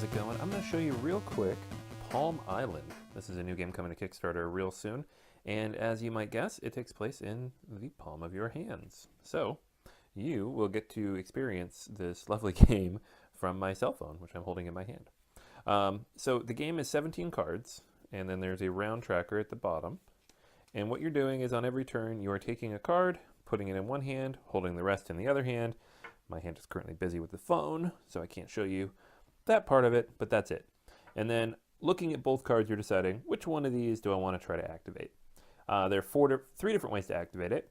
it going? I'm going to show you real quick Palm Island. This is a new game coming to Kickstarter real soon, and as you might guess, it takes place in the palm of your hands. So you will get to experience this lovely game from my cell phone, which I'm holding in my hand. So the game is 17 cards, and then there's a round tracker at the bottom. And what you're doing is on every turn, you are taking a card, putting it in one hand, holding the rest in the other hand. My hand is currently busy with the phone, so I can't show you that part of it, but that's it. And then looking at both cards, you're deciding which one of these do I want to try to activate. There are three different ways to activate it.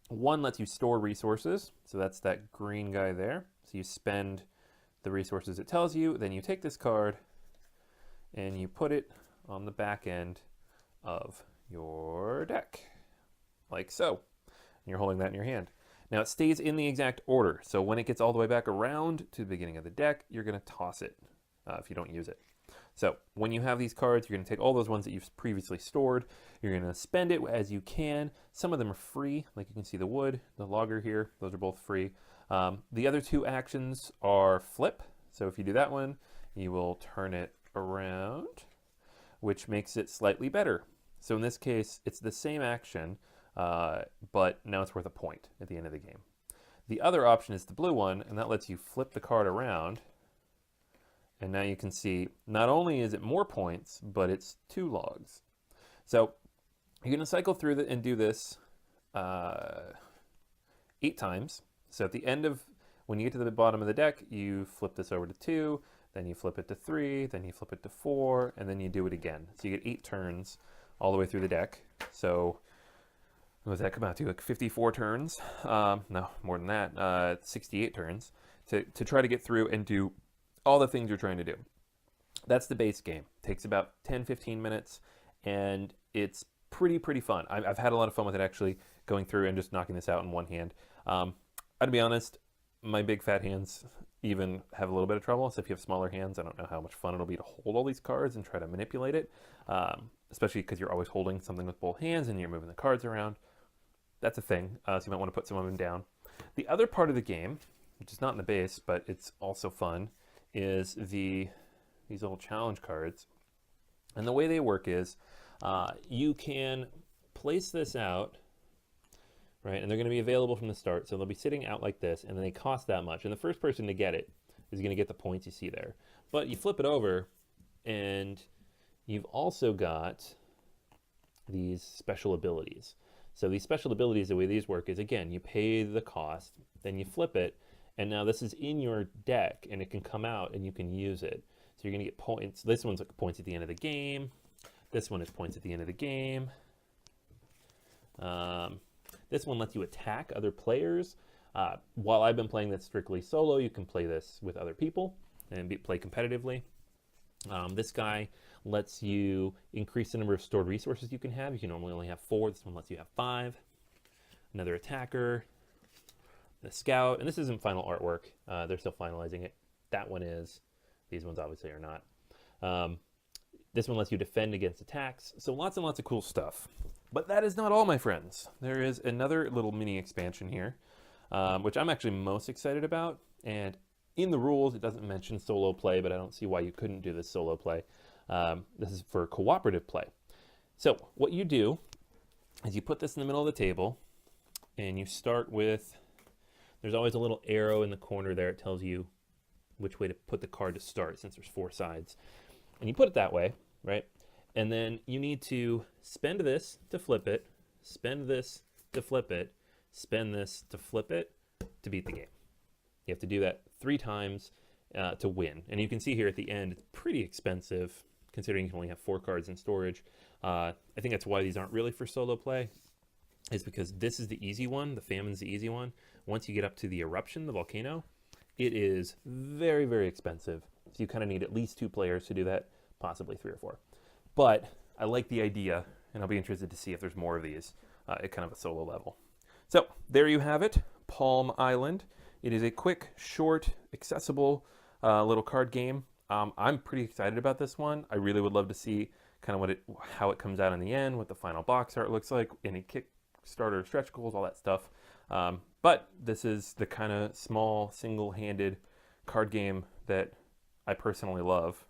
One lets you store resources, so that's that green guy there. So you spend the resources it tells you, then you take this card and you put it on the back end of your deck, like so. And you're holding that in your hand. Now it stays in the exact order, so when it gets all the way back around to the beginning of the deck, you're going to toss it if you don't use it. So when you have these cards, you're going to take all those ones that you've previously stored, you're going to spend it as you can. Some of them are free, like you can see the wood, the logger here, those are both free. The other two actions are flip, so if you do that one, you will turn it around, which makes it slightly better. So in this case, it's the same action, but now it's worth a point at the end of the game. The other option is the blue one, and that lets you flip the card around. And now you can see, not only is it more points, but it's 2 logs. So you're going to cycle through and do this 8 times. So at the end of, when you get to the bottom of the deck, you flip this over to 2, then you flip it to 3, then you flip it to 4, and then you do it again. So you get 8 turns all the way through the deck. So what does that come out to? Like 54 turns? No, more than that. 68 turns to try to get through and do all the things you're trying to do. That's the base game. Takes about 10-15 minutes, and it's pretty fun. I've had a lot of fun with it, actually, going through and just knocking this out in one hand. I'd be honest, my big fat hands even have a little bit of trouble. So if you have smaller hands, I don't know how much fun it'll be to hold all these cards and try to manipulate it, especially because you're always holding something with both hands and you're moving the cards around. That's a thing, so you might want to put some of them down. The other part of the game, which is not in the base, but it's also fun, is these little challenge cards. And the way they work is you can place this out, right? And they're going to be available from the start, so they'll be sitting out like this, and then they cost that much. And the first person to get it is going to get the points you see there. But you flip it over, and you've also got these special abilities. So these special abilities, the way these work is, again, you pay the cost, then you flip it, and now this is in your deck, and it can come out, and you can use it. So you're going to get points. This one's like points at the end of the game. This one is points at the end of the game. This one lets you attack other players. While I've been playing this strictly solo, you can play this with other people and play competitively. This guy lets you increase the number of stored resources you can have. You can normally only have 4. This one lets you have 5. Another attacker, the scout, and this isn't final artwork. They're still finalizing it. That one is. These ones obviously are not. This one lets you defend against attacks. So lots and lots of cool stuff. But that is not all, my friends. There is another little mini expansion here, which I'm actually most excited about. And in the rules, it doesn't mention solo play, but I don't see why you couldn't do this solo play. This is for cooperative play. So what you do is you put this in the middle of the table, and you start with, there's always a little arrow in the corner there. It tells you which way to put the card to start, since there's 4 sides. And you put it that way, right? And then you need to spend this to flip it, spend this to flip it, spend this to flip it to beat the game. You have to do that 3 times to win. And you can see here at the end, it's pretty expensive, considering you can only have 4 cards in storage. I think that's why these aren't really for solo play, is because this is the easy one. The famine's the easy one. Once you get up to the eruption, the volcano, it is very expensive. So you kind of need at least 2 players to do that, possibly 3 or 4. But I like the idea, and I'll be interested to see if there's more of these at kind of a solo level. So there you have it, Palm Island. It is a quick, short, accessible little card game. I'm pretty excited about this one. I really would love to see kind of how it comes out in the end, what the final box art looks like, any Kickstarter stretch goals, all that stuff. But this is the kind of small, single-handed card game that I personally love.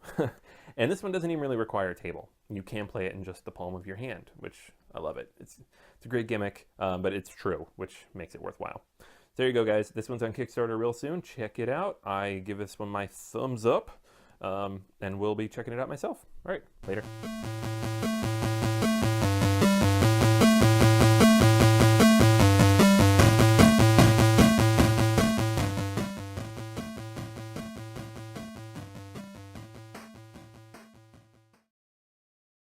And this one doesn't even really require a table. You can play it in just the palm of your hand, which I love it. It's a great gimmick, but it's true, which makes it worthwhile. So there you go, guys. This one's on Kickstarter real soon. Check it out. I give this one my thumbs up, and we'll be checking it out myself. All right, later.